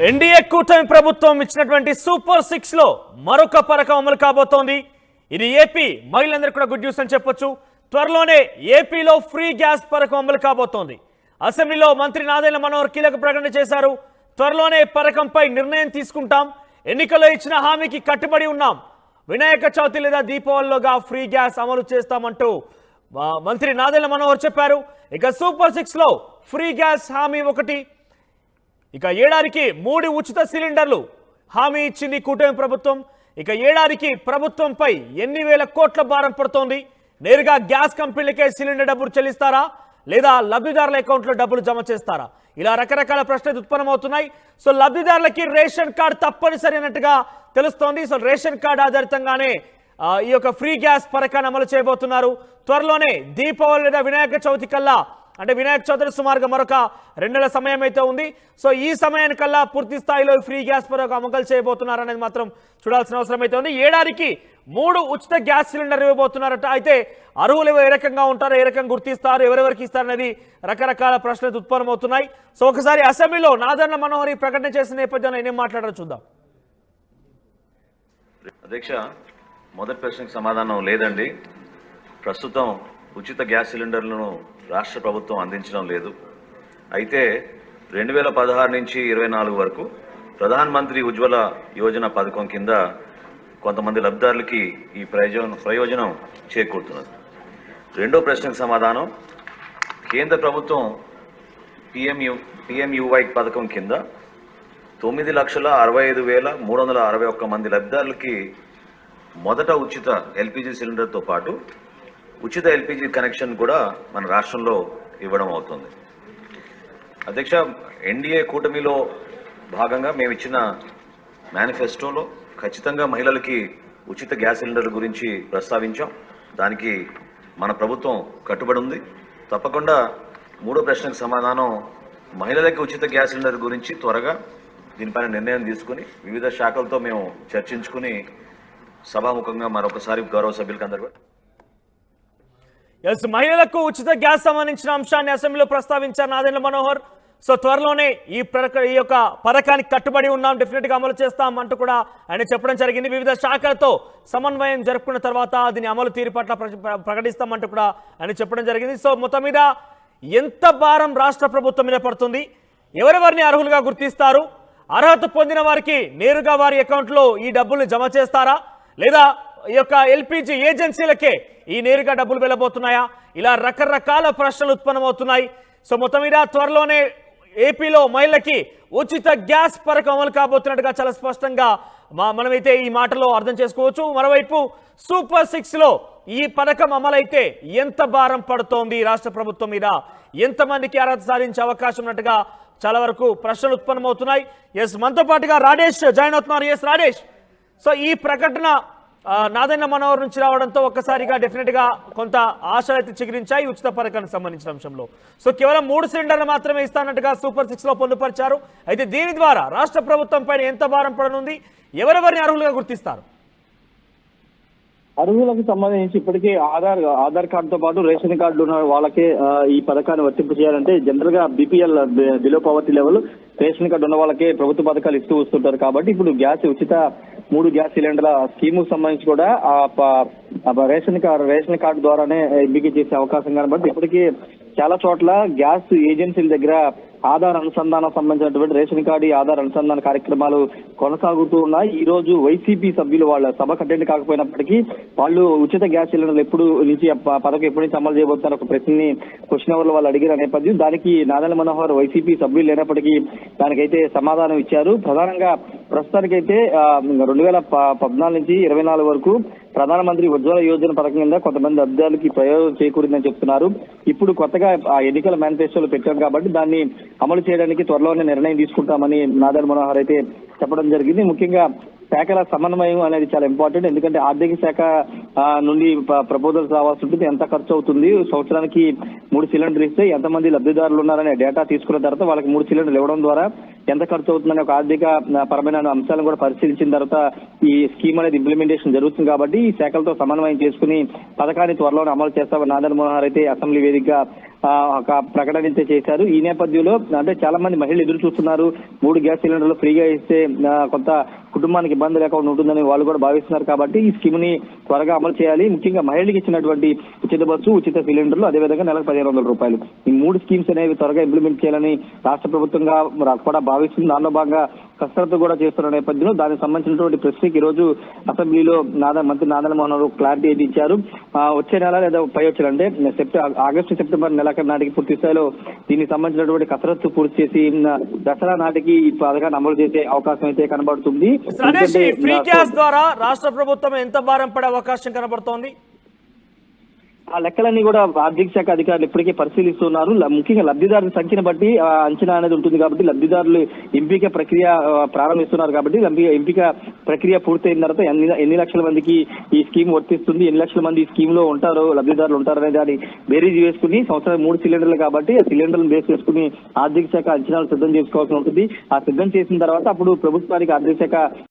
NDA కూటమి ప్రభుత్వం ఇచ్చినటువంటి సూపర్ 6 లో మరొక పథకం అమలు కాబోతోంది. ఇది ఏపీ మహిళలందరికీ కూడా గుడ్ న్యూస్ అని చెప్పొచ్చు. త్వరలోనే ఏపీలో ఫ్రీ గ్యాస్ పథకం అమలు కాబోతోంది. అసెంబ్లీలో మంత్రి నాదెండ్ల మనోహర్ కీలక ప్రకటన చేశారు. త్వరలోనే పథకంపై నిర్ణయం తీసుకుంటాం, ఎన్నికల్లో ఇచ్చిన హామీకి కట్టుబడి ఉన్నాం, వినాయక చవితి లేదా దీపావళిలోగా ఫ్రీ గ్యాస్ అమలు చేస్తామంటూ మంత్రి నాదెండ్ల మనోహర్ చెప్పారు. ఇక సూపర్ 6 లో ఫ్రీ గ్యాస్ హామీ ఒకటి, ఇక ఏడాదికి 3 ఉచిత సిలిండర్లు హామీ ఇచ్చింది కూటమి ప్రభుత్వం. ఇక ఏడాదికి ప్రభుత్వంపై ఎన్ని వేల కోట్ల భారం పడుతోంది. నేరుగా గ్యాస్ కంపెనీలకే సిలిండర్ డబ్బులు చెల్లిస్తారా లేదా లబ్ధిదారుల అకౌంట్లో డబ్బులు జమ చేస్తారా? ఇలా రకరకాల ప్రశ్నలు ఉత్పన్నమవుతున్నాయి. సో లబ్ధిదారులకి రేషన్ కార్డు తప్పనిసరి అన్నట్టుగా తెలుస్తోంది. సో రేషన్ కార్డు ఆధారితంగానే ఈ యొక్క ఫ్రీ గ్యాస్ పథకాన్ని అమలు చేయబోతున్నారు. త్వరలోనే దీపావళి లేదా వినాయక చవితి కల్లా, అంటే వినాయక చవితి సుమారుగా మరొక 2 నెలల సమయం అయితే ఉంది. సో ఈ సమయానికల్లా పూర్తి స్థాయిలో ఫ్రీ గ్యాస్ పథకం అమలు చేయబోతున్నారు అనేది మాత్రం చూడాల్సిన అవసరం అయితే ఉంది. ఏడాదికి 3 ఉచిత గ్యాస్ సిలిండర్ ఇవ్వబోతున్నారట. అయితే అర్హులు ఏ రకంగా ఉంటారో, ఏ రకంగా గుర్తిస్తారు, ఎవరెవరికి ఇస్తారనేది రకరకాల ప్రశ్నలు ఉత్పన్నమవుతున్నాయి. సో ఒకసారి అసెంబ్లీలో నాదెండ్ల మనోహర్ ఈ ప్రకటన చేసిన నేపథ్యంలో ఏం మాట్లాడారో చూద్దాం. అధ్యక్ష, మొదటి ప్రశ్నకు సమాధానం లేదండి. ప్రస్తుతం ఉచిత గ్యాస్ సిలిండర్లను రాష్ట్ర ప్రభుత్వం అందించడం లేదు. అయితే 2016 నుంచి 24 వరకు ప్రధాన మంత్రి ఉజ్వల యోజన పథకం కింద కొంతమంది లబ్ధిదారులకి ఈ ప్రయోజనం చేకూరుతున్నది. రెండో ప్రశ్నకు సమాధానం, కేంద్ర ప్రభుత్వం పిఎంయువై పథకం కింద 9,65,361 మంది లబ్ధిదారులకి మొదట ఉచిత ఎల్పిజి సిలిండర్తో పాటు ఉచిత ఎల్పిజి కనెక్షన్ కూడా మన రాష్ట్రంలో ఇవ్వడం అవుతుంది. అధ్యక్ష, ఎన్డీఏ కూటమిలో భాగంగా మేము ఇచ్చిన మేనిఫెస్టోలో ఖచ్చితంగా మహిళలకి ఉచిత గ్యాస్ సిలిండర్ల గురించి ప్రస్తావించాం. దానికి మన ప్రభుత్వం కట్టుబడి ఉంది. తప్పకుండా మూడో ప్రశ్నకు సమాధానం, మహిళలకి ఉచిత గ్యాస్ సిలిండర్ గురించి త్వరగా దీనిపైన నిర్ణయం తీసుకుని వివిధ శాఖలతో మేము చర్చించుకుని సభాముఖంగా మరొకసారి గౌరవ సభ్యులకు అందరూ మహిళలకు ఉచిత గ్యాస్ సంబంధించిన అంశాన్ని అసెంబ్లీలో ప్రస్తావించారు నాదెండ్ల మనోహర్. సో త్వరలోనే ఈ యొక్క పథకానికి కట్టుబడి ఉన్నాం, డెఫినెట్గా అమలు చేస్తాం అంటూ కూడా ఆయన చెప్పడం జరిగింది. వివిధ శాఖలతో సమన్వయం జరుపుకున్న తర్వాత దీని అమలు తీరు పట్ల ప్రకటిస్తామంటూ కూడా ఆయన చెప్పడం జరిగింది. సో మొత్తం మీద ఎంత భారం రాష్ట్ర ప్రభుత్వం మీద పడుతుంది, ఎవరెవరిని అర్హులుగా గుర్తిస్తారు, అర్హత పొందిన వారికి నేరుగా వారి అకౌంట్లో ఈ డబ్బుల్ని జమ చేస్తారా లేదా ఈ యొక్క ఎల్పిజి ఏజెన్సీలకే ఈ నేరుగా డబ్బులు వెళ్ళబోతున్నాయా? ఇలా రకరకాల ప్రశ్నలు ఉత్పన్నమవుతున్నాయి. సో మొత్తం మీద త్వరలోనే ఏపీలో మహిళలకి ఉచిత గ్యాస్ పథకం అమలు కాబోతున్నట్టుగా చాలా స్పష్టంగా మనమైతే ఈ మాటలో అర్థం చేసుకోవచ్చు. మరోవైపు సూపర్ 6 లో ఈ పథకం అమలైతే ఎంత భారం పడుతోంది రాష్ట్ర ప్రభుత్వం మీద, ఎంతమందికి అర్హత సాధించే అవకాశం ఉన్నట్టుగా చాలా వరకు ప్రశ్నలు ఉత్పన్నమవుతున్నాయి. ఎస్, మనతో పాటుగా రాజేష్ జాయిన్ అవుతున్నారు. ఎస్ రాజేష్, సో ఈ ప్రకటన నాదెండ్ల మనోహర్ నుంచి రావడంతో ఒక్కసారిగా డెఫినెట్గా కొంత ఆశలు అయితే చిగురించాయి ఉచిత పథకానికి సంబంధించిన అంశంలో. సో కేవలం 3 సిలిండర్లు మాత్రమే ఇస్తానట్టుగా సూపర్ 6 లో పొందుపరిచారు. అయితే దీని ద్వారా రాష్ట్ర ప్రభుత్వం పైన ఎంత భారం పడనుంది, ఎవరెవరిని అర్హులుగా గుర్తిస్తారు? అర్హులకు సంబంధించి ఇప్పటికే ఆధార్ కార్డుతో పాటు రేషన్ కార్డు ఉన్న వాళ్ళకే ఈ పథకాన్ని వర్తింపు చేయాలంటే జనరల్ గా BPL below poverty level ration card ఉన్న వాళ్ళకే ప్రభుత్వ పథకాలు ఇస్తూ వస్తుంటారు. కాబట్టి ఇప్పుడు ఉచిత 3 గ్యాస్ సిలిండర్ల స్కీమ్ సంబంధించి కూడా రేషన్ కార్డు ద్వారానే ఎంపిక చేసే అవకాశం కనబడి ఇప్పటికీ చాలా చోట్ల గ్యాస్ ఏజెన్సీల దగ్గర ఆధార్ అనుసంధానం సంబంధించినటువంటి రేషన్ కార్డు ఆధార్ అనుసంధాన కార్యక్రమాలు కొనసాగుతూ ఉన్నాయి. ఈ రోజు వైసీపీ సభ్యులు వాళ్ళ సభకు అటెండ్ కాకపోయినప్పటికీ వాళ్ళు ఉచిత గ్యాస్ సిలిండర్లు ఎప్పుడు నుంచి పథకం ఎప్పటి నుంచి అమలు చేయబోతున్నారు ఒక క్వశ్చన్ అవర్ లో వాళ్ళు అడిగిన నేపథ్యం దానికి నాదెండ్ల మనోహర్ వైసీపీ సభ్యులు లేనప్పటికీ దానికైతే సమాధానం ఇచ్చారు. ప్రధానంగా ప్రస్తుతానికైతే 2014 నుంచి 24 వరకు ప్రధానమంత్రి ఉజ్వల యోజన పథకం కింద కొంతమంది లబ్ధిదారులకి ప్రయోజనం చేకూరిందని చెప్తున్నారు. ఇప్పుడు కొత్తగా ఎన్నికల మేనిఫెస్టోలో పెట్టాం కాబట్టి దాన్ని అమలు చేయడానికి త్వరలోనే నిర్ణయం తీసుకుంటామని నాదెండ్ల మనోహర్ అయితే చెప్పడం జరిగింది. ముఖ్యంగా శాఖల సమన్వయం అనేది చాలా ఇంపార్టెంట్. ఎందుకంటే ఆర్థిక శాఖ నుండి ప్రపోజల్స్ రావాల్సి ఉంటుంది, ఎంత ఖర్చు అవుతుంది, సంవత్సరానికి 3 సిలిండర్లు ఇస్తే ఎంతమంది లబ్ధిదారులు ఉన్నారనే డేటా తీసుకున్న తర్వాత వాళ్ళకి 3 సిలిండర్లు ఇవ్వడం ద్వారా ఎంత ఖర్చు అవుతుందనే ఒక ఆర్థిక పరమైన అంశాలను కూడా పరిశీలించిన తర్వాత ఈ స్కీమ్ అనేది ఇంప్లిమెంటేషన్ జరుగుతుంది. కాబట్టి ఈ శాఖలతో సమన్వయం చేసుకుని పథకాన్ని త్వరలోనే అమలు చేస్తామని నాదెండ్ల మనోహర్ అయితే అసెంబ్లీ వేదికగా ఒక ప్రకటన అయితే చేశారు. ఈ నేపథ్యంలో అంటే చాలా మంది మహిళలు ఎదురు చూస్తున్నారు. 3 గ్యాస్ సిలిండర్లు ఫ్రీగా ఇస్తే కొంత కుటుంబానికి ఇబ్బంది లేకుండా ఉంటుందని వాళ్ళు కూడా భావిస్తున్నారు. కాబట్టి ఈ స్కీమ్ ని త్వరగా అమలు చేయాలి. ముఖ్యంగా మహిళలకు ఇచ్చినటువంటి ఉచిత బస్సు, ఉచిత సిలిండర్లు, అదేవిధంగా నెలకు 1500 రూపాయలు, ఈ 3 స్కీమ్స్ అనేవి త్వరగా ఇంప్లిమెంట్ చేయాలని రాష్ట్ర ప్రభుత్వంగా కూడా భావిస్తుంది. దానిలో భాగంగా కసరత్తు కూడా చేస్తున్న నేపథ్యంలో దానికి సంబంధించినటువంటి ప్రశ్నకి ఈ రోజు అసెంబ్లీలో మంత్రి నాదెండ్ల మనోహర్ క్లారిటీ అయితే ఇచ్చారు. వచ్చే నెల లేదా పై వచ్చే అంటే ఆగస్టు సెప్టెంబర్ నెలాఖరు నాటికి పూర్తి స్థాయిలో దీనికి సంబంధించినటువంటి కసరత్తు పూర్తి చేసి దసరా నాటికి ఈ పథకాన్ని అమలు చేసే అవకాశం అయితే కనబడుతుంది. ఫ్రీ గ్యాస్ ద్వారా రాష్ట్ర ప్రభుత్వం ఎంత భారం పడే అవకాశం కనబడుతోంది? ఆ లెక్కలన్నీ కూడా ఆర్థిక శాఖ అధికారులు ఇప్పటికే పరిశీలిస్తున్నారు. ముఖ్యంగా లబ్ధిదారుల సంఖ్యను బట్టి అంచనా అనేది ఉంటుంది. కాబట్టి లబ్ధిదారులు ఎంపిక ప్రక్రియ ప్రారంభిస్తున్నారు. కాబట్టి ఎంపిక ప్రక్రియ పూర్తయిన తర్వాత ఎన్ని లక్షల మందికి ఈ స్కీమ్ వర్తిస్తుంది, ఎన్ని లక్షల మంది ఈ స్కీమ్ లో ఉంటారు, లబ్ధిదారులు ఉంటారు అనే దాన్ని బేరీజ్ వేసుకుని సంవత్సరం 3 సిలిండర్లు కాబట్టి ఆ సిలిండర్లను బేస్ చేసుకుని ఆర్థిక శాఖ అంచనాలు సిద్ధం చేసుకోవాల్సి ఉంటుంది. ఆ సిద్ధం చేసిన తర్వాత అప్పుడు ప్రభుత్వానికి ఆర్థిక శాఖ